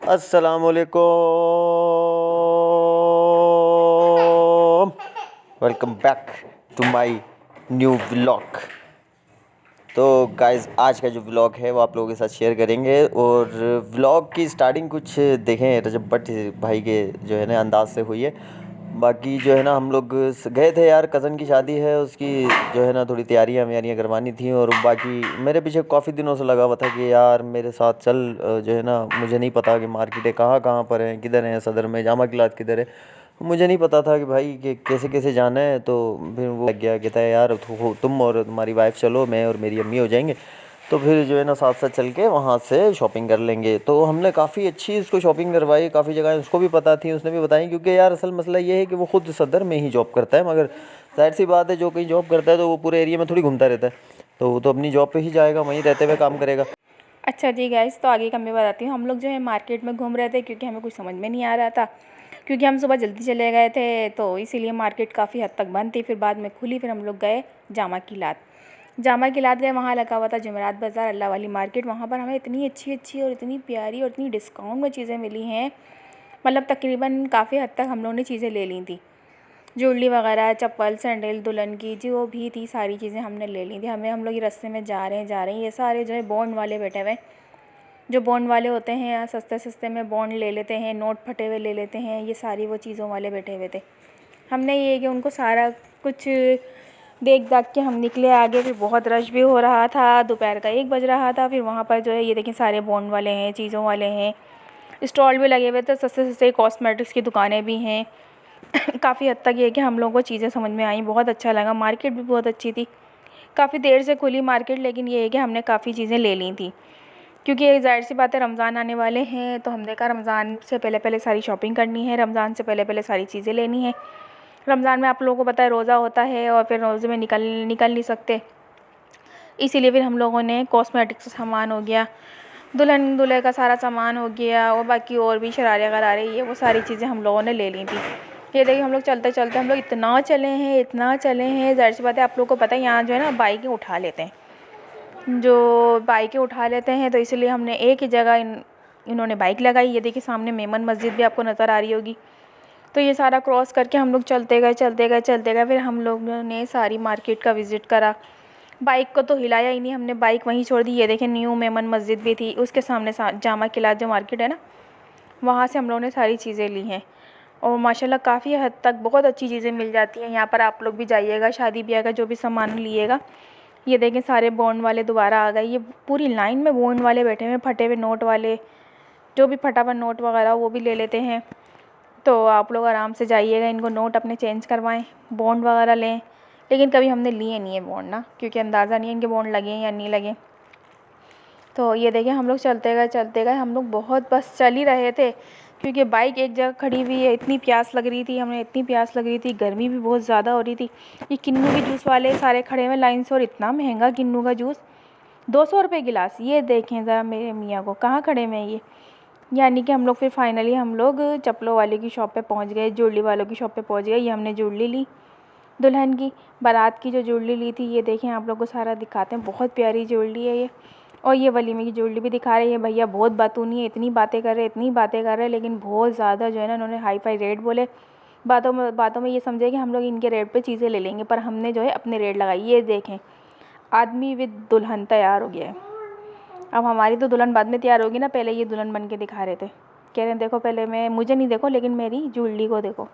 अस्सलामुअलैकुम, welcome back to my new vlog. तो guys, आज का जो व्लॉग है वो आप लोगों के साथ शेयर करेंगे। और व्लॉग की स्टार्टिंग कुछ देखें रजब भट्ट भाई के जो है ना अंदाज से हुई है। बाकी जो है ना हम लोग गए थे यार, कज़न की शादी है, उसकी जो है ना थोड़ी तैयारियाँ व्यारियाँ करवानी थी। और बाकी मेरे पीछे काफ़ी दिनों से लगा हुआ था कि यार मेरे साथ चल, जो है ना मुझे नहीं पता कि मार्केटें कहाँ कहाँ पर हैं, किधर हैं, सदर में जामा किलात किधर है। मुझे नहीं पता था कि भाई कि कैसे कैसे जाना है। तो फिर वो लग गया, कहता है यार तुम और तुम्हारी वाइफ चलो, मैं और मेरी अम्मी हो जाएंगे। तो फिर जो है ना साथ साथ चल के वहाँ से शॉपिंग कर लेंगे। तो हमने काफ़ी अच्छी उसको शॉपिंग करवाई, काफ़ी जगह उसको भी पता थी, उसने भी बताई। क्योंकि यार असल मसला ये है कि वो खुद सदर में ही जॉब करता है, मगर जाहिर सी बात है जो कहीं जॉब करता है तो वो पूरे एरिया में थोड़ी घूमता रहता है। तो वो तो अपनी जॉब पे ही जाएगा, वहीं रहते हुए काम करेगा। अच्छा जी गाइस, तो आगे का मैं बताती हूँ। हम लोग जो है मार्केट में घूम रहे थे क्योंकि हमें कुछ समझ में नहीं आ रहा था, क्योंकि हम सुबह जल्दी चले गए थे तो इसीलिए मार्केट काफ़ी हद तक बंद थी। फिर बाद में खुली, फिर हम लोग गए जामा किलात गए। वहाँ लगा हुआ था जुमेरात बाज़ार, अल्लाह वाली मार्केट। वहाँ पर हमें इतनी अच्छी अच्छी और इतनी प्यारी और इतनी डिस्काउंट में चीज़ें मिली हैं, मतलब तकरीबन काफ़ी हद तक हम लोगों ने चीज़ें ले ली थी। ज्वेलरी वगैरह, चप्पल, सैंडल, दुल्हन की जो भी थी सारी चीज़ें हमने ले ली थी। हम लोग ये रास्ते में जा रहे हैं, ये सारे जो है बॉन्ड वाले बैठे हुए, जो बॉन्ड वाले होते हैं, सस्ते सस्ते में बॉन्ड ले लेते हैं, नोट फटे हुए ले लेते हैं, ये सारी वो चीज़ों वाले बैठे हुए थे। हमने ये कि उनको सारा कुछ देख दाख के हम निकले आगे। फिर बहुत रश भी हो रहा था, दोपहर का 1 बज रहा था। फिर वहाँ पर जो है ये देखिए सारे बॉन्ड वाले हैं, चीज़ों वाले हैं, स्टॉल भी लगे हुए थे, सस्ते सस्ते कॉस्मेटिक्स की दुकानें भी हैं। काफ़ी हद तक ये है कि हम लोगों को चीज़ें समझ में आई, बहुत अच्छा लगा। मार्केट भी बहुत अच्छी थी, काफ़ी देर से खुली मार्केट, लेकिन ये है कि हमने काफ़ी चीज़ें ले ली थी। क्योंकि ज़ाहिर सी बात है रमज़ान आने वाले हैं, तो हमने कहा रमज़ान से पहले पहले सारी शॉपिंग करनी है, रमज़ान से पहले पहले सारी चीज़ें लेनी है। रमज़ान में आप लोगों को पता है रोज़ा होता है और फिर रोज़े में निकल नहीं सकते, इसीलिए फिर हम लोगों ने कॉस्मेटिक्स का सामान हो गया, दुल्हन दूल्हे का सारा सामान हो गया, और बाकी और भी शरारे गरारे ये वो सारी चीज़ें हम लोगों ने ले ली थी। ये देखिए हम लोग चलते चलते हम लोग इतना चले हैं, ज़ाहिर सी बात है आप लोगों को पता है यहाँ जो है ना बाइकें उठा लेते हैं, तो इसलिए हमने एक ही जगह इन्होंने बाइक लगाई। ये देखिए सामने मेमन मस्जिद भी आपको नज़र आ रही होगी। तो ये सारा क्रॉस करके हम लोग चलते गए। फिर हम लोगों ने सारी मार्केट का विज़िट करा। बाइक को तो हिलाया ही नहीं, हमने बाइक वहीं छोड़ दी। ये देखें न्यू मेमन मस्जिद भी थी, उसके सामने जामा किलात जो मार्केट है ना, वहाँ से हम लोगों ने सारी चीज़ें ली हैं। और माशाल्लाह काफ़ी हद तक बहुत अच्छी चीज़ें मिल जाती हैं यहाँ पर। आप लोग भी जाइएगा, शादी ब्याह का जो भी सामान लीजिएगा। ये देखें सारे बॉन्ड वाले दोबारा आ गए, ये पूरी लाइन में बॉन्ड वाले बैठे हुए, फटे हुए नोट वाले, जो भी फटा हुआ नोट वगैरह वो भी ले लेते हैं। तो आप लोग आराम से जाइएगा, इनको नोट अपने चेंज करवाएं, बॉन्ड वगैरह लें। लेकिन कभी हमने लिए नहीं है बॉन्ड ना, क्योंकि अंदाज़ा नहीं है इनके बॉन्ड लगे या नहीं लगे। तो ये देखिए हम लोग चलते गए, हम लोग बहुत बस चल ही रहे थे, क्योंकि बाइक एक जगह खड़ी हुई है। इतनी प्यास लग रही थी, हमें इतनी प्यास लग रही थी, गर्मी भी बहुत ज़्यादा हो रही थी। ये किन्नू के जूस वाले सारे खड़े हुए लाइन से, और इतना महंगा किन्नू का जूस, 200 रुपये गिलास। ये देखें ज़रा मेरे मियाँ को, कहाँ खड़े हुए हैं ये। यानी कि हम लोग फिर फाइनली हम लोग चप्पलों वाले की शॉप पे पहुंच गए, ज्वेलरी वालों की शॉप पे पहुंच गए। ये हमने ज्वेलरी ली, दुल्हन की बारात की जो ज्वेलरी ली थी। ये देखें आप लोग को सारा दिखाते हैं, बहुत प्यारी ज्वेलरी है ये। और ये वलीमे की ज्वेलरी भी दिखा रहे हैं। भैया बहुत बातूनी है, इतनी बातें कर रहे हैं, लेकिन बहुत ज़्यादा जो है ना उन्होंने हाई फाई रेट बोले। बातों में ये समझे कि हम लोग इनके रेट पे चीज़ें ले लेंगे, पर हमने जो है अपने रेट लगाई। ये देखें आदमी विद दुल्हन तैयार हो गया है। अब हमारी तो दुल्हन बाद में तैयार होगी ना, पहले ये दुल्हन बन के दिखा रहे थे, कह रहे हैं देखो पहले मैं, मुझे नहीं देखो लेकिन मेरी ज्वेलरी को देखो।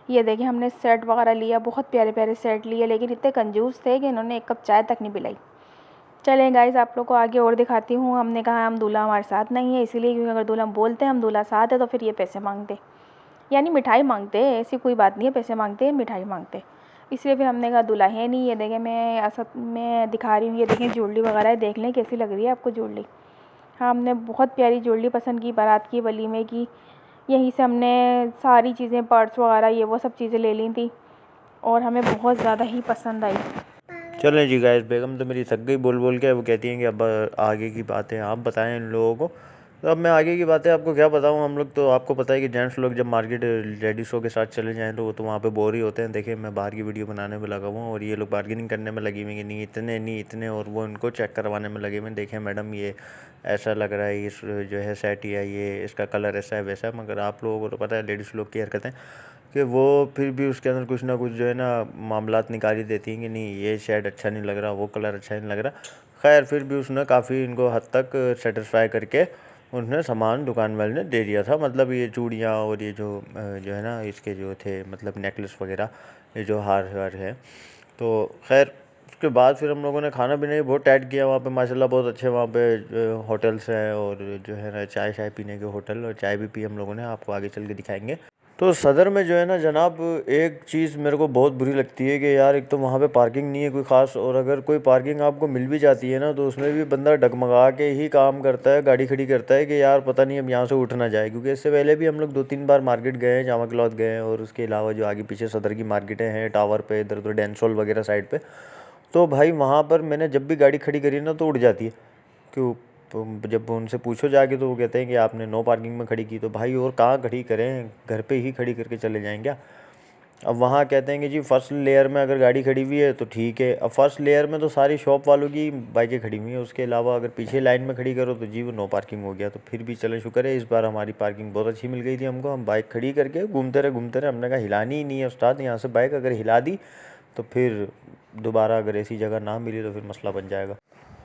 ये देखिए हमने सेट वगैरह लिया, बहुत प्यारे प्यारे सेट लिए, लेकिन इतने कंजूस थे कि इन्होंने एक कप चाय तक नहीं पिलाई। चलें गाइस, आप लोग को आगे और दिखाती हूँ। हमने कहा हम दूल्हा हमारे साथ नहीं है, इसीलिए क्योंकि अगर दूल्हा बोलते हैं हम दूल्हा साथ है तो फिर ये पैसे मांगते, यानी मिठाई मांगते। ऐसी कोई बात नहीं है, पैसे मांगते हैं, मिठाई मांगते। इसलिए फिर हमने कहा दूल्हा है नहीं। ये देखें मैं असल में दिखा रही हूँ, ये देखें ज्वेलरी वगैरह देख लें कैसी लग रही है आपको ज्वेलरी। हाँ, हमने बहुत प्यारी ज्वेलरी पसंद की, बारात की, वलीमे की। यहीं से हमने सारी चीज़ें, पर्स वगैरह ये वो सब चीज़ें ले ली थी, और हमें बहुत ज़्यादा ही पसंद आई। चलें जी गाइस, बेगम तो मेरी थक गई बोल बोल के। वो कहती हैं कि अब आगे की बातें आप बताएं इन लोगों को। तो अब मैं आगे की बातें आपको क्या बताऊँ। हम लोग तो आपको पता है कि जेंट्स लोग जब मार्केट लेडीज़ों के साथ चले जाएँ तो वो तो वहाँ पे बोर ही होते हैं। देखिए मैं बाहर की वीडियो बनाने में लगा हुआ हूँ और ये लोग बार्गेनिंग करने में लगी हुई कि नहीं इतने, और वो उनको चेक करवाने में लगे हुए। देखें मैडम ये ऐसा लग रहा है, इस जो है सेट या ये इसका कलर ऐसा है वैसा है। मगर आप लोगों को तो पता है लेडीज़ लोग की हरकतें कि वो फिर भी उसके अंदर कुछ ना कुछ जो है ना मामलात निकाल ही देती हैं कि नहीं ये शेड अच्छा नहीं लग रहा, वो कलर अच्छा नहीं लग रहा। खैर फिर भी उसने काफ़ी इनको हद तक सेटिस्फाई करके उसने सामान दुकान वाले ने दे दिया था। मतलब ये चूड़ियाँ और ये जो है ना इसके जो थे मतलब नेकलेस वगैरह, ये जो हार वार है। तो खैर उसके बाद फिर हम लोगों ने खाना पीना भी बहुत टाइट किया वहाँ पे। माशाल्लाह बहुत अच्छे वहाँ पे होटल्स हैं और जो है ना चाय शाय पीने के होटल, और चाय भी पी हम लोगों ने, आपको आगे चल के दिखाएंगे। तो सदर में जो है ना जनाब एक चीज़ मेरे को बहुत बुरी लगती है कि यार एक तो वहाँ पे पार्किंग नहीं है कोई ख़ास, और अगर कोई पार्किंग आपको मिल भी जाती है ना तो उसमें भी बंदा डगमगा के ही काम करता है, गाड़ी खड़ी करता है कि यार पता नहीं अब यहाँ से उठ ना जाए। क्योंकि इससे पहले भी हम लोग 2-3 बार मार्केट गए हैं, जामा क्लॉथ गए हैं, और उसके अलावा जो आगे पीछे सदर की मार्केटें हैं टावर पे, इधर उधर डेंसोल वगैरह साइड पे, तो भाई वहाँ पर मैंने जब भी गाड़ी खड़ी करी ना तो उड़ जाती है। क्यों? तो जब उनसे पूछो जाके तो वो कहते हैं कि आपने नो पार्किंग में खड़ी की। तो भाई और कहाँ खड़ी करें, घर पे ही खड़ी करके चले जाएं क्या? अब वहाँ कहते हैं कि जी फर्स्ट लेयर में अगर गाड़ी खड़ी हुई है तो ठीक है। अब फर्स्ट लेयर में तो सारी शॉप वालों की बाइकें खड़ी हुई हैं, उसके अलावा अगर पीछे लाइन में खड़ी करो तो जी वो नो पार्किंग हो गया। तो फिर भी चले शुक्र है इस बार हमारी पार्किंग बहुत अच्छी मिल गई थी हमको। हम बाइक खड़ी करके घूमते रहे, हमने कहा हिलानी ही नहीं है उस्ताद यहाँ से बाइक, अगर हिला दी तो फिर दोबारा अगर ऐसी जगह ना मिली तो फिर मसला बन जाएगा।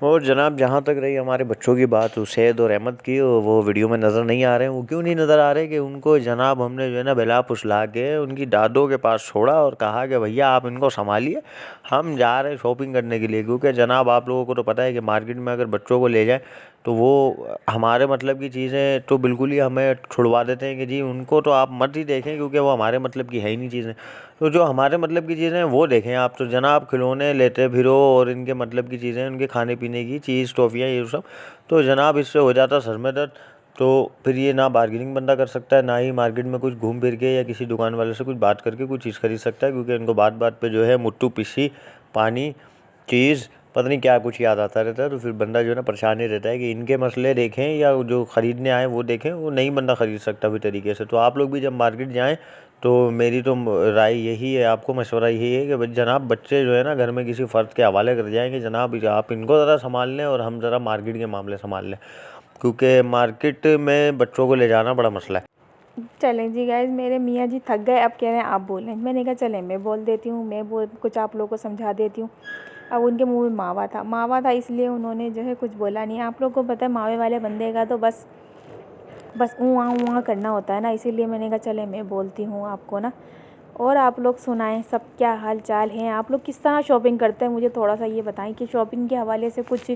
और जनाब जहाँ तक रही हमारे बच्चों की बात उसैद और अहमद की, वो वीडियो में नज़र नहीं आ रहे हैं। वो क्यों नहीं नज़र आ रहे कि उनको जनाब हमने जो है ना बहला फुसला के उनकी दादों के पास छोड़ा और कहा कि भैया आप इनको संभालिए, हम जा रहे हैं शॉपिंग करने के लिए। क्योंकि जनाब आप लोगों को तो पता है कि मार्केट में अगर बच्चों को ले जाए तो वो हमारे मतलब की चीज़ें तो बिल्कुल ही हमें छुड़वा देते हैं कि जी उनको तो आप मत ही देखें क्योंकि वो हमारे मतलब की है ही नहीं चीज़ें। तो जो हमारे मतलब की चीज़ें हैं वो देखें आप। तो जनाब खिलौने लेते फिरो और इनके मतलब की चीज़ें, उनके खाने पीने की चीज़ टॉफ़ियाँ ये सब, तो जनाब इससे हो जाता सर में दर्द। तो फिर ये ना बार्गेनिंग बंदा कर सकता है, ना ही मार्केट में कुछ घूम फिर के या किसी दुकान वाले से कुछ बात करके कुछ चीज़ खरीद सकता है। क्योंकि इनको बात बात पे जो है मुट्ठू पिसी पानी चीज़ पता नहीं क्या कुछ याद आता रहता है। तो फिर बंदा जो है ना परेशान ही रहता है कि इनके मसले देखें या जो ख़रीदने आए वो देखें, वो नहीं बंदा ख़रीद सकता भी तरीके से। तो आप लोग भी जब मार्केट जाएँ तो मेरी तो राय यही है, आपको मशवरा यही है कि जनाब बच्चे जो है ना घर में किसी फ़र्द के हवाले कर जाएँ कि जनाब आप इनको ज़रा संभाल लें और हम ज़रा मार्केट के मामले संभाल लें। क्योंकि मार्केट में बच्चों को ले जाना बड़ा मसला है। चलें जी गाइस, मेरे मियाँ जी थक गए, अब कह रहे हैं आप बोलें। मैंने कहा चलें मैं बोल देती हूँ, मैं बोल कुछ आप लोगों को समझा देती हूँ। अब उनके मुंह में मावा था इसलिए उन्होंने जो है कुछ बोला नहीं। आप लोग को पता है मावे वाले बंदे का तो बस ऊँ करना होता है ना, इसीलिए मैंने कहा चले मैं बोलती हूँ आपको ना। और आप लोग सुनाएं सब क्या हाल चाल हैं, आप लोग किस तरह शॉपिंग करते हैं मुझे थोड़ा सा ये बताएं कि शॉपिंग के हवाले से कुछ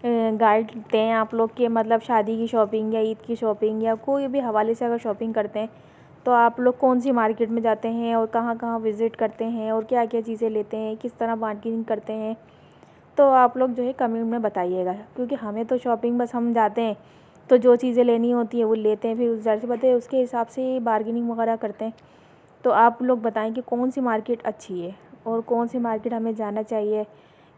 गाइड दें आप लोग के, मतलब शादी की शॉपिंग या ईद की शॉपिंग या कोई भी हवाले से अगर शॉपिंग करते हैं तो आप लोग कौन सी मार्केट में जाते हैं और कहाँ कहाँ विज़िट करते हैं और क्या क्या चीज़ें लेते हैं, किस तरह बार्गेनिंग करते हैं। तो आप लोग जो है कमेंट में बताइएगा। क्योंकि हमें तो शॉपिंग बस हम जाते हैं तो जो चीज़ें लेनी होती है वो लेते हैं, फिर उस ज़ाहिर सी बात है उसके हिसाब से बार्गेनिंग वगैरह करते हैं। तो आप लोग बताएं कि कौन सी मार्केट अच्छी है और कौन सी मार्केट हमें जाना चाहिए,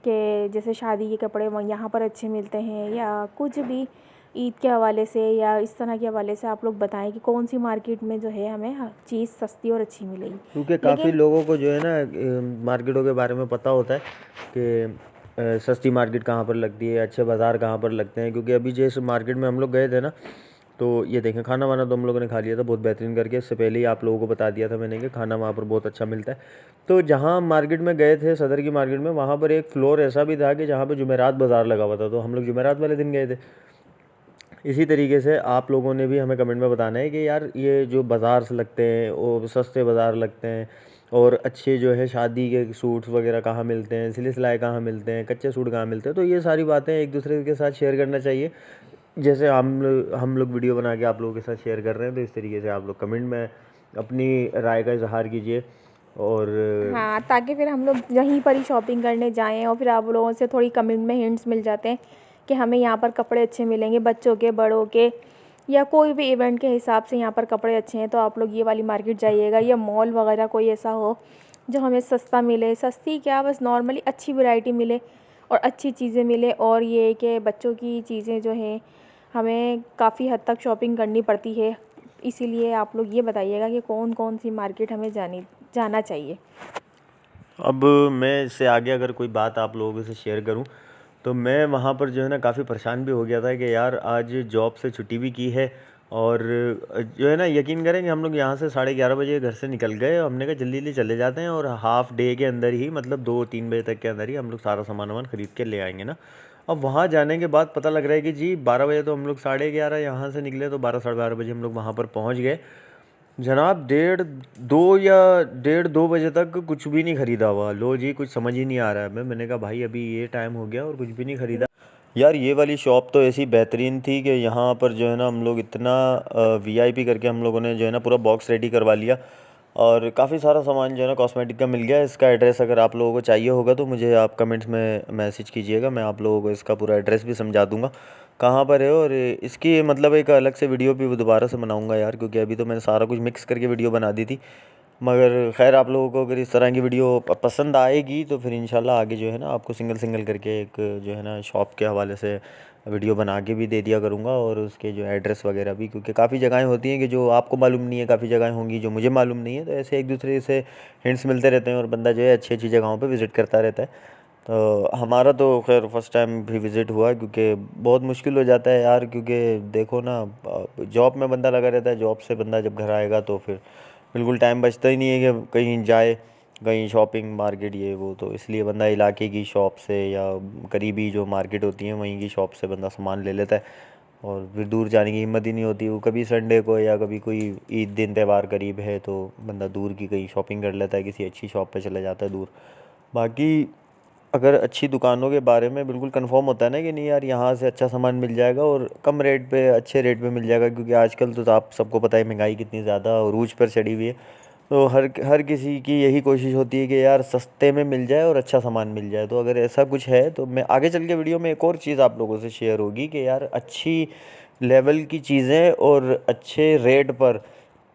कि जैसे शादी के कपड़े यहाँ पर अच्छे मिलते हैं या कुछ भी ईद के हवाले से या इस तरह के हवाले से आप लोग बताएं कि कौन सी मार्केट में जो है हमें चीज़ सस्ती और अच्छी मिलेगी। क्योंकि काफ़ी लोगों को जो है ना मार्केटों के बारे में पता होता है कि सस्ती मार्केट कहाँ पर लगती है, अच्छे बाज़ार कहाँ पर लगते हैं। क्योंकि अभी जिस मार्केट में हम लोग गए थे ना तो ये देखें खाना वाना तो हम लोगों ने खा लिया था बहुत बेहतरीन करके। इससे पहले ही आप लोगों को बता दिया था मैंने कि खाना वहाँ पर बहुत अच्छा मिलता है। तो जहाँ मार्केट में गए थे सदर की मार्केट में, वहाँ पर एक फ्लोर ऐसा भी था कि जहाँ पर जुमेरात बाज़ार लगा हुआ था। तो हम लोग जुमेरात वाले दिन गए थे। इसी तरीके से आप लोगों ने भी हमें कमेंट में बताना है कि यार ये जो बाज़ार लगते हैं वो सस्ते बाज़ार लगते हैं, और अच्छे जो है शादी के सूट्स वगैरह कहाँ मिलते हैं, सिले सिलाए कहाँ मिलते हैं, कच्चे सूट कहाँ मिलते हैं। तो ये सारी बातें एक दूसरे के साथ शेयर करना चाहिए। जैसे हम लोग वीडियो बना के आप लोगों के साथ शेयर कर रहे हैं, तो इस तरीके से आप लोग कमेंट में अपनी राय का इजहार कीजिए। और हाँ, ताकि फिर हम लोग यहीं पर ही शॉपिंग करने जाएं और फिर आप लोगों से थोड़ी कमेंट में हिंट्स मिल जाते हैं कि हमें यहाँ पर कपड़े अच्छे मिलेंगे बच्चों के, बड़ों के, या कोई भी इवेंट के हिसाब से यहाँ पर कपड़े अच्छे हैं। तो आप लोग ये वाली मार्केट जाइएगा या मॉल वगैरह कोई ऐसा हो जो हमें सस्ता मिले, सस्ती क्या बस नॉर्मली अच्छी वैरायटी मिले और अच्छी चीज़ें मिले। और ये कि बच्चों की चीज़ें जो हैं हमें काफ़ी हद तक शॉपिंग करनी पड़ती है। इसीलिए आप लोग ये बताइएगा कि कौन कौन सी मार्केट हमें जाना चाहिए। अब मैं इससे आगे अगर कोई बात आप लोगों से शेयर करूं तो मैं वहाँ पर जो है ना काफ़ी परेशान भी हो गया था कि यार आज जॉब से छुट्टी भी की है और जो है ना यकीन करेंगे हम लोग यहाँ से 11:30 बजे घर से निकल गए। हमने कहा जल्दी जल्दी चले जाते हैं और हाफ डे के अंदर ही मतलब 2-3 बजे तक के अंदर ही हम लोग सारा सामान वामान ख़रीद के ले आएंगे ना। अब वहाँ जाने के बाद पता लग रहा है कि जी 12 बजे तो हम लोग 11:30 यहाँ से निकले तो 12-12:30 बजे हम लोग वहाँ पर पहुँच गए। जनाब 1:30 या 1:30-2 बजे तक कुछ भी नहीं खरीदा हुआ। लो जी कुछ समझ ही नहीं आ रहा है। मैंने कहा भाई अभी ये टाइम हो गया और कुछ भी नहीं खरीदा। यार ये वाली शॉप तो ऐसी बेहतरीन थी कि यहाँ पर जो है ना हम लोग इतना वीआईपी करके हम लोगों ने जो है ना पूरा बॉक्स रेडी करवा लिया और काफ़ी सारा सामान जो है ना कॉस्मेटिक का मिल गया। इसका एड्रेस अगर आप लोगों को चाहिए होगा तो मुझे आप कमेंट्स में मैसेज कीजिएगा, मैं आप लोगों को इसका पूरा एड्रेस भी समझा दूंगा कहाँ पर है। और इसकी मतलब एक अलग से वीडियो भी दोबारा से बनाऊंगा यार, क्योंकि अभी तो मैंने सारा कुछ मिक्स करके वीडियो बना दी थी। मगर खैर आप लोगों को अगर इस तरह की वीडियो पसंद आएगी तो फिर इंशाल्लाह आगे जो है ना आपको सिंगल सिंगल करके एक जो है ना शॉप के हवाले से वीडियो बना के भी दे दिया करूँगा और उसके जो एड्रेस वगैरह भी, क्योंकि काफ़ी जगहें होती हैं कि जो आपको मालूम नहीं है, काफ़ी जगहें होंगी जो मुझे मालूम नहीं है। तो ऐसे एक दूसरे से हिंट्स मिलते रहते हैं और बंदा जो है अच्छी अच्छी जगहों पे विज़िट करता रहता है। तो हमारा तो खैर फर्स्ट टाइम भी विज़िट हुआ क्योंकि बहुत मुश्किल हो जाता है यार, क्योंकि देखो ना जॉब में बंदा लगा रहता है, जॉब से बंदा जब घर आएगा तो फिर बिल्कुल टाइम बचता ही नहीं है कि कहीं जाए, कहीं शॉपिंग मार्केट ये वो। तो इसलिए बंदा इलाके की शॉप से या करीबी जो मार्केट होती है वहीं की शॉप से बंदा सामान ले लेता है और फिर दूर जाने की हिम्मत ही नहीं होती। वो कभी संडे को या कभी कोई ईद दिन त्यौहार करीब है तो बंदा दूर की कहीं शॉपिंग कर लेता है, किसी अच्छी शॉप पे चला जाता है दूर। बाकी अगर अच्छी दुकानों के बारे में बिल्कुल कंफर्म होता है ना कि नहीं यार यहाँ से अच्छा सामान मिल जाएगा और कम रेट पे अच्छे रेट पे मिल जाएगा, क्योंकि आजकल तो आप सबको पता है महंगाई कितनी ज़्यादा उरूज पर चढ़ी हुई है। तो हर किसी की यही कोशिश होती है कि यार सस्ते में मिल जाए और अच्छा सामान मिल जाए। तो अगर ऐसा कुछ है तो मैं आगे चल के वीडियो में एक और चीज़ आप लोगों से शेयर होगी कि यार अच्छी लेवल की चीज़ें और अच्छे रेट पर।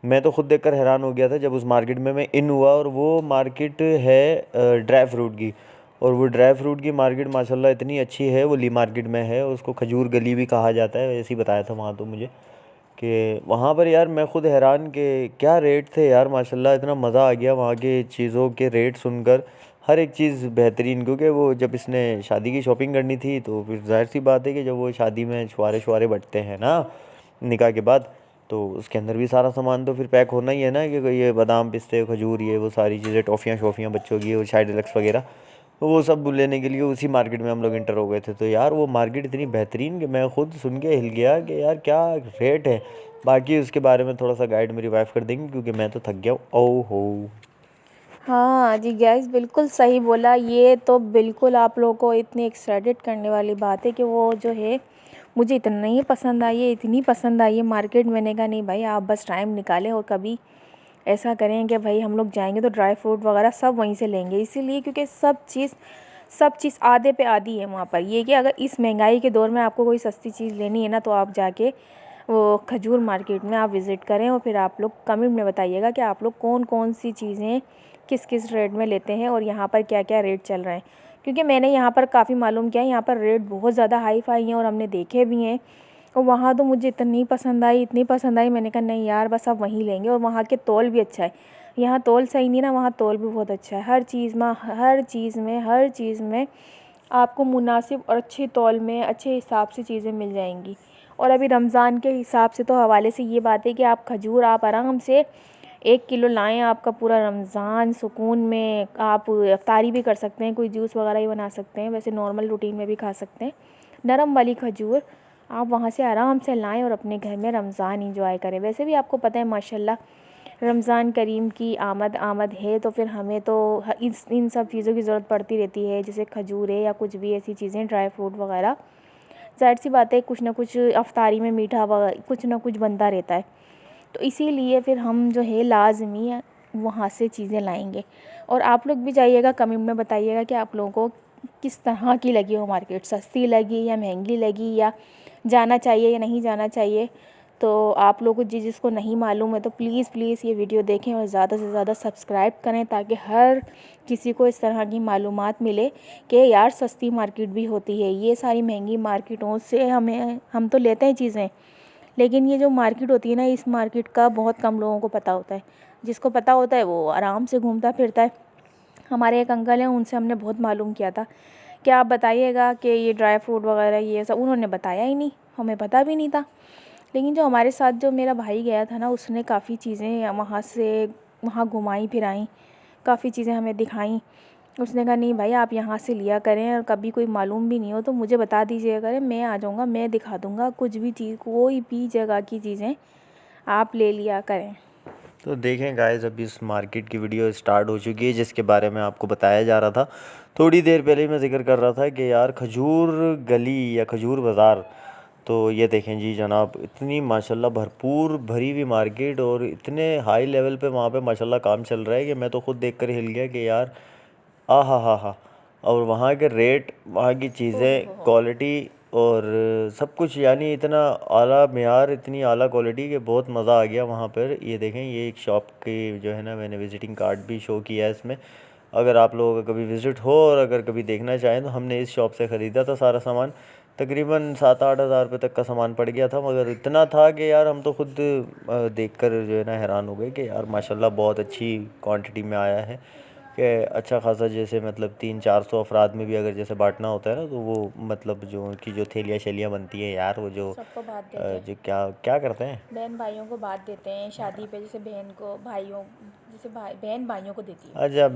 मैं तो खुद देखकर हैरान हो गया था जब उस मार्केट में मैं इन हुआ, और वो मार्केट है ड्राई फ्रूट की। और वो ड्राई फ्रूट की मार्केट माशाल्लाह इतनी अच्छी है, वो ली मार्केट में है, उसको खजूर गली भी कहा जाता है, ऐसे ही बताया था वहाँ तो मुझे कि वहाँ पर यार मैं खुद हैरान कि क्या रेट थे यार माशाल्लाह। इतना मज़ा आ गया वहाँ के चीज़ों के रेट सुनकर, हर एक चीज़ बेहतरीन। क्योंकि वो जब इसने शादी की शॉपिंग करनी थी तो फिर ज़ाहिर सी बात है कि जब वो शादी में छुआरे शुआरे बटते हैं ना निकाह के बाद, तो उसके अंदर भी सारा सामान तो फिर पैक होना ही है ना, कि ये बादाम पिस्ते खजूर ये वो सारी चीज़ें, टॉफ़ियाँ शॉफ़ियाँ बच्चों की और शायद डिलक्स वगैरह, तो वो सब लेने के लिए उसी मार्केट में हम लोग इंटर हो गए थे। तो यार वो मार्केट इतनी बेहतरीन कि मैं खुद सुन के हिल गया कि यार क्या रेट है। बाकी उसके बारे में थोड़ा सा गाइड मेरी वाइफ कर देंगी क्योंकि मैं तो थक गया हूँ। ओ हो। हाँ जी गैस, बिल्कुल सही बोला। ये तो बिल्कुल आप लोगों को इतनी एक्साइटेड करने वाली बात है कि वो जो है मुझे इतना ही पसंद आई है, इतनी पसंद आई है मार्केट। मैंने कहा नहीं भाई आप बस टाइम निकालें और कभी ऐसा करें कि भाई हम लोग जाएंगे तो ड्राई फ्रूट वगैरह सब वहीं से लेंगे। इसीलिए क्योंकि सब चीज़ आधे पे आधी है वहाँ पर। ये कि अगर इस महंगाई के दौर में आपको कोई सस्ती चीज़ लेनी है ना तो आप जाके वो खजूर मार्केट में आप विज़िट करें और फिर आप लोग कमेंट में बताइएगा कि आप लोग कौन कौन सी चीज़ें किस किस रेट में लेते हैं और यहाँ पर क्या क्या रेट चल रहे हैं। क्योंकि मैंने यहाँ पर काफ़ी मालूम किया है, यहाँ पर रेट बहुत ज़्यादा हाई फाई हैं और हमने देखे भी हैं। और वहाँ तो मुझे इतनी पसंद आई, इतनी पसंद आई, मैंने कहा नहीं यार बस अब वहीं लेंगे। और वहाँ के तौल भी अच्छा है, यहाँ तौल सही नहीं ना, वहाँ तौल भी बहुत अच्छा है। हर चीज़ में आपको मुनासिब और अच्छे तौल में अच्छे हिसाब से चीज़ें मिल जाएंगी। और अभी रमज़ान के हिसाब से तो हवाले से ये बात है कि आप खजूर आप आराम से 1 किलो लाएँ, आपका पूरा रमज़ान सुकून में आप इफ्तारी भी कर सकते हैं, कोई जूस वगैरह ही बना सकते हैं, वैसे नॉर्मल रूटीन में भी खा सकते हैं। नरम वाली खजूर आप वहाँ से आराम से लाएँ और अपने घर में रमज़ान इंजॉय करें। वैसे भी आपको पता है माशाल्लाह रमज़ान करीम की आमद है, तो फिर हमें तो इन सब चीज़ों की ज़रूरत पड़ती रहती है, जैसे खजूर है या कुछ भी ऐसी चीज़ें ड्राई फ्रूट वगैरह। ज़ाहिर सी बात है कुछ ना कुछ अफ्तारी में मीठा वगैरह कुछ ना कुछ बनता रहता है। तो इसीलिए फिर हम जो है लाज़मी वहाँ से चीज़ें लाएंगे। और आप लोग भी जाइएगा, कमेंट में बताइएगा कि आप लोगों को किस तरह की लगी वो मार्केट, सस्ती लगी या महंगी लगी, या जाना चाहिए या नहीं जाना चाहिए। तो आप लोगों को जिसको नहीं मालूम है तो प्लीज़ प्लीज़ ये वीडियो देखें और ज़्यादा से ज़्यादा सब्सक्राइब करें, ताकि हर किसी को इस तरह की मालूमात मिले कि यार सस्ती मार्केट भी होती है। ये सारी महंगी मार्केटों से हम तो लेते हैं चीज़ें, लेकिन ये जो मार्केट होती है ना, इस मार्केट का बहुत कम लोगों को पता होता है। जिसको पता होता है वो आराम से घूमता फिरता है। हमारे एक अंकल हैं, उनसे हमने बहुत मालूम किया था कि आप बताइएगा कि ये ड्राई फ्रूट वगैरह ये सब, उन्होंने बताया ही नहीं, हमें पता भी नहीं था। लेकिन जो हमारे साथ जो मेरा भाई गया था ना, उसने काफ़ी चीज़ें वहाँ घुमाई फिराई, काफ़ी चीज़ें हमें दिखाई। उसने कहा नहीं भाई आप यहाँ से लिया करें, और कभी कोई मालूम भी नहीं हो तो मुझे बता दीजिए करें, मैं आ जाऊँगा, मैं दिखा दूँगा कुछ भी चीज़, कोई भी जगह की चीज़ें आप ले लिया करें। तो देखें गाइस, अभी इस मार्केट की वीडियो स्टार्ट हो चुकी है जिसके बारे में आपको बताया जा रहा था। थोड़ी देर पहले ही मैं जिक्र कर रहा था कि यार खजूर गली या खजूर बाज़ार, तो ये देखें जी जनाब, इतनी माशाल्लाह भरपूर भरी हुई मार्केट और इतने हाई लेवल पे वहाँ पे माशाल्लाह काम चल रहा है कि मैं तो खुद देख कर हिल गया कि यार आ हा। और वहाँ के रेट, वहाँ की चीज़ें, क्वालिटी और सब कुछ, यानी इतना आला मेयार, इतनी आला क्वालिटी कि बहुत मज़ा आ गया वहाँ पर। ये देखें, ये एक शॉप की जो है ना, मैंने विज़िटिंग कार्ड भी शो किया है इसमें। अगर आप लोगों का कभी विज़िट हो और अगर कभी देखना चाहें तो हमने इस शॉप से ख़रीदा था सारा सामान। तकरीबन 7-8 हज़ार रुपये तक का सामान पड़ गया था, मगर इतना था कि यार हम तो खुद देखकर जो है ना हैरान हो गए कि यार माशाल्लाह बहुत अच्छी क्वांटिटी में आया है। कि अच्छा खासा, जैसे मतलब 300-400 अफराद में भी अगर जैसे बांटना होता है ना, तो वो मतलब जो उनकी जो थैलियाँ शैलियाँ बनती हैं यार, वो जो सबको बांट देते हैं, जो क्या क्या करते हैं, बहन भाइयों को बांट देते हैं शादी पे, जैसे बहन को भाइयों, जैसे बहन भाइयों को देती अच्छा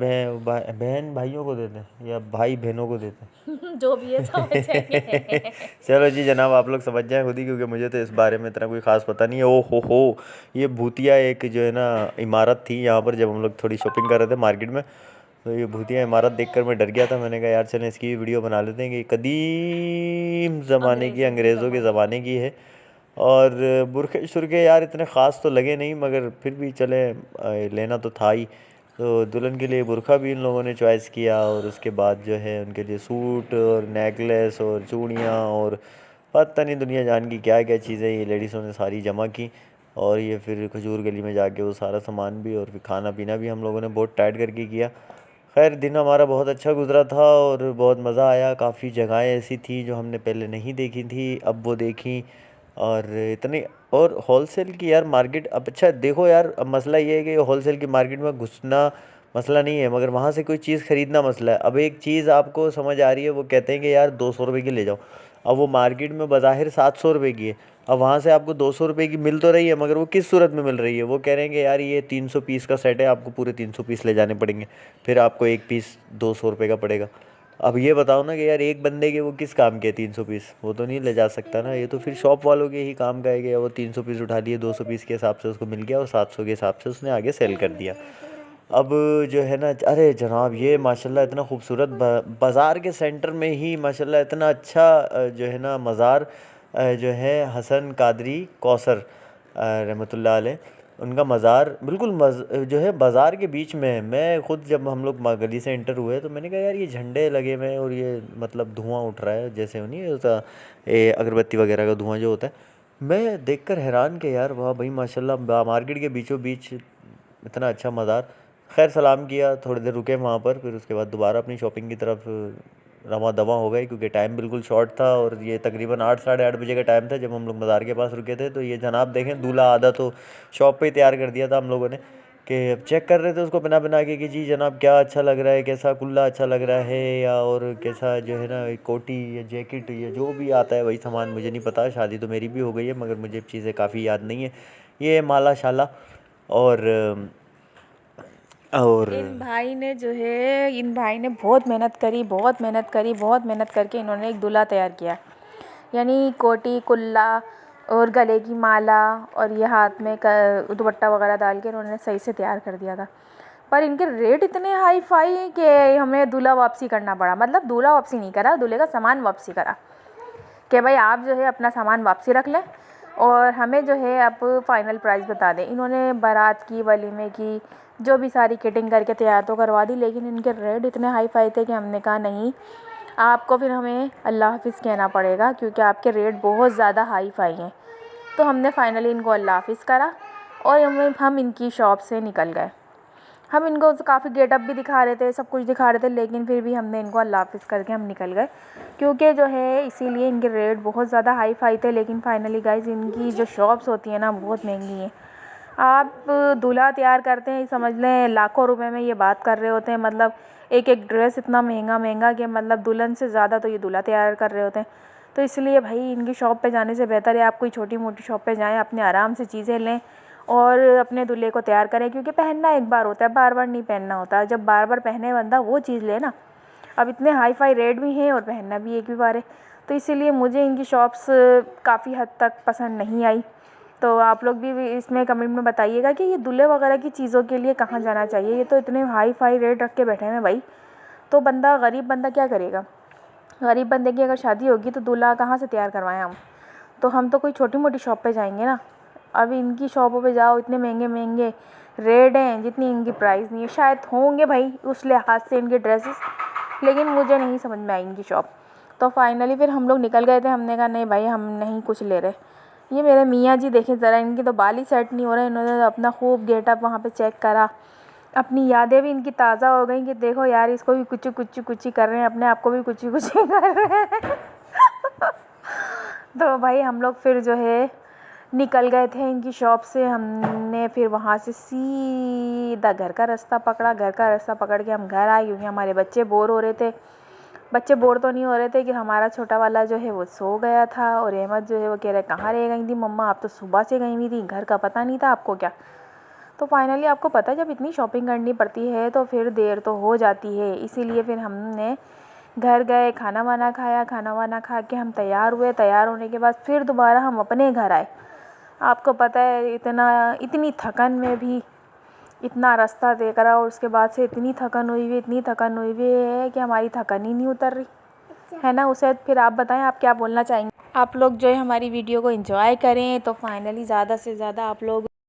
बहन भाइयों को देते हैं या भाई बहनों को देते हैं। है। जो भी है समझ जाएंगे। चलो जी जनाब, आप लोग समझ जाएं खुद ही, क्योंकि मुझे तो इस बारे में इतना कोई ख़ास पता नहीं है। ओ हो, ये भूतिया एक जो है ना इमारत थी यहाँ पर, जब हम लोग थोड़ी शॉपिंग कर रहे थे मार्केट में, तो ये भूतिया इमारत देखकर मैं डर गया था। मैंने कहा यार चलें इसकी वीडियो बना लेते हैं कि कदीम ज़माने की, अंग्रेज़ों के ज़माने की है। और बुरखे शुरखे यार इतने ख़ास तो लगे नहीं, मगर फिर भी चले, लेना तो था ही। तो दुल्हन के लिए बुरखा भी इन लोगों ने चॉइस किया, और उसके बाद जो है उनके लिए सूट और नेकलेस और चूड़ियाँ और पता नहीं दुनिया जान की क्या क्या चीज़ें ये लेडीज़ों ने सारी जमा की। और ये फिर खजूर गली में जाके वो सारा सामान भी और फिर खाना पीना भी हम लोगों ने बहुत टाइट करके किया। खैर दिन हमारा बहुत अच्छा गुजरा था और बहुत मज़ा आया। काफ़ी जगहें ऐसी थी जो हमने पहले नहीं देखी थी, अब वो देखी। और इतनी, और होलसेल की यार मार्केट, अब अच्छा देखो यार, अब मसला ये है कि होलसेल की मार्केट में घुसना मसला नहीं है, मगर वहाँ से कोई चीज़ ख़रीदना मसला है। अब एक चीज़ आपको समझ आ रही है, वो कहते हैं कि यार 200 रुपये की ले जाओ। अब वो मार्केट में बज़ाहिर 700 रुपये की है, अब वहाँ से आपको 200 रुपये की मिल तो रही है, मगर वो किस सूरत में मिल रही है, वो कह रहे हैं कि यार ये 300 पीस का सेट है, आपको पूरे 300 पीस ले जाने पड़ेंगे, फिर आपको एक पीस 200 रुपये का पड़ेगा। अब ये बताओ ना कि यार एक बंदे के वो किस काम के 300 पीस, वो तो नहीं ले जा सकता ना। ये तो फिर शॉप वालों के ही काम का है कि वो 300 पीस उठा लिए, 200 पीस के हिसाब से उसको मिल गया और 700 के हिसाब से उसने आगे सेल कर दिया। अब जो है ना, अरे जनाब ये माशाल्लाह इतना खूबसूरत बाज़ार के सेंटर में ही माशाल्लाह इतना अच्छा जो है ना मज़ार जो है हसन कादरी कौसर रहमतुल्लाह अलैह, उनका मज़ार बिल्कुल जो है बाज़ार के बीच में है। मैं ख़ुद जब हम लोग गली से एंटर हुए तो मैंने कहा यार ये झंडे लगे हुए हैं और ये मतलब धुआं उठ रहा है, जैसे वो नहीं होता अगरबत्ती वगैरह का धुआं जो होता है। मैं देखकर हैरान कि यार वाह भाई माशाल्लाह, मार्केट के बीचों बीच इतना अच्छा मज़ार। खैर सलाम किया, थोड़ी देर रुके वहाँ पर, फिर उसके बाद दोबारा अपनी शॉपिंग की तरफ रवां दवां हो गए, क्योंकि टाइम बिल्कुल शॉर्ट था और ये तकरीबन 8 साढ़े 8 बजे का टाइम था जब हम लोग मज़ार के पास रुके थे। तो ये जनाब देखें, दूल्हा आधा तो शॉप पे ही तैयार कर दिया था हम लोगों ने, कि अब चेक कर रहे थे उसको बना बना के कि जी जनाब क्या अच्छा लग रहा है, कैसा कुल्ला अच्छा लग रहा है, या और कैसा जो है ना कोटी या जैकेट या जो भी आता है वही सामान, मुझे नहीं पता, शादी तो मेरी भी हो गई है मगर मुझे चीज़ें काफ़ी याद नहीं है। ये माला शाला और इन भाई ने बहुत मेहनत करी, बहुत मेहनत करी, बहुत मेहनत करके इन्होंने एक दूल्हा तैयार किया। यानी कोटी, कुल्ला और गले की माला और ये हाथ में दुपट्टा वगैरह डाल के इन्होंने सही से तैयार कर दिया था। पर इनके रेट इतने हाई फाई कि हमें दूल्हा वापसी करना पड़ा। मतलब दूल्हा वापसी नहीं करा, दूल्हे का सामान वापसी करा कि भाई आप जो है अपना सामान वापसी रख लें और हमें जो है आप फ़ाइनल प्राइस बता दें। इन्होंने बारात की, वलीमे की, जो भी सारी किटिंग करके तैयार तो करवा दी, लेकिन इनके रेट इतने हाई फाई थे कि हमने कहा नहीं, आपको फिर हमें अल्लाह हाफ़िज़ कहना पड़ेगा, क्योंकि आपके रेट बहुत ज़्यादा हाई फाई हैं। तो हमने फ़ाइनली इनको अल्लाह हाफ़िज़ करा और हम इनकी शॉप से निकल गए। हम इनको काफ़ी गेटअप भी दिखा रहे थे, सब कुछ दिखा रहे थे, लेकिन फिर भी हमने इनको अल्लाह हाफ़िज़ करके हम निकल गए, क्योंकि जो है इसीलिए इनके रेट बहुत ज़्यादा हाई फाई थे। लेकिन फ़ाइनली गाइज़ इनकी जो शॉप्स होती है ना बहुत महंगी हैं। आप दूल्हा तैयार करते हैं, समझ लें लाखों रुपए में ये बात कर रहे होते हैं। मतलब एक एक ड्रेस इतना महंगा कि मतलब दुल्हन से ज़्यादा तो ये दूल्हा तैयार कर रहे होते हैं। तो इसलिए भाई इनकी शॉप पे जाने से बेहतर है आप कोई छोटी मोटी शॉप पे जाएं, अपने आराम से चीज़ें लें और अपने दूल्हे को तैयार करें, क्योंकि पहनना एक बार होता है, बार बार नहीं पहनना होता। जब बार बार पहने बंदा वो चीज़ ले ना। अब इतने हाई फाई रेट भी हैं और पहनना भी एक भी बार है, तो इसीलिए मुझे इनकी शॉप्स काफ़ी हद तक पसंद नहीं आई। तो आप लोग भी इसमें कमेंट में बताइएगा कि ये दूल्हे वगैरह की चीज़ों के लिए कहाँ जाना चाहिए। ये तो इतने हाई फाई रेट रख के बैठे हैं भाई, तो बंदा गरीब बंदा क्या करेगा। गरीब बंदे की अगर शादी होगी तो दूल्हा कहाँ से तैयार करवाएं हम। तो हम तो कोई छोटी मोटी शॉप पे जाएंगे ना। अब इनकी शॉपों पे जाओ, इतने महंगे महंगे रेट हैं, जितनी इनकी प्राइस नहीं है। शायद होंगे भाई उस लिहाज से इनके ड्रेसेस, लेकिन मुझे नहीं समझ में आई इनकी शॉप। तो फाइनली फिर हम लोग निकल गए थे। हमने कहा नहीं भाई हम नहीं कुछ ले रहे। ये मेरे मियाँ जी देखें ज़रा, इनकी तो बाल ही सेट नहीं हो रहे। इन्होंने अपना खूब गेटअप वहाँ पे चेक करा, अपनी यादें भी इनकी ताज़ा हो गई कि देखो यार इसको भी कुछ कर रहे हैं, अपने आप को भी कुछ कर रहे हैं। तो भाई हम लोग फिर जो है निकल गए थे इनकी शॉप से। हमने फिर वहाँ से सीधा घर का रास्ता पकड़ के हम घर आए, क्योंकि हमारे बच्चे बोर हो रहे थे। बच्चे बोर तो नहीं हो रहे थे कि हमारा छोटा वाला जो है वो सो गया था और अहमद जो है वो कह रहे कहाँ रह गई थी मम्मा, आप तो सुबह से गई हुई थी, घर का पता नहीं था आपको क्या। तो फाइनली आपको पता है जब इतनी शॉपिंग करनी पड़ती है तो फिर देर तो हो जाती है। इसीलिए फिर हमने घर गए, खाना वाना खाया, खाना वाना खा के हम तैयार हुए। तैयार होने के बाद फिर दोबारा हम अपने घर आए। आपको पता है इतनी थकन में भी इतना रास्ता तय करा और उसके बाद से इतनी थकन हुई हुई है कि हमारी थकन ही नहीं उतर रही है ना। उसे फिर आप बताएं आप क्या बोलना चाहेंगे। आप लोग जो है हमारी वीडियो को एंजॉय करें। तो फाइनली ज़्यादा से ज़्यादा आप लोग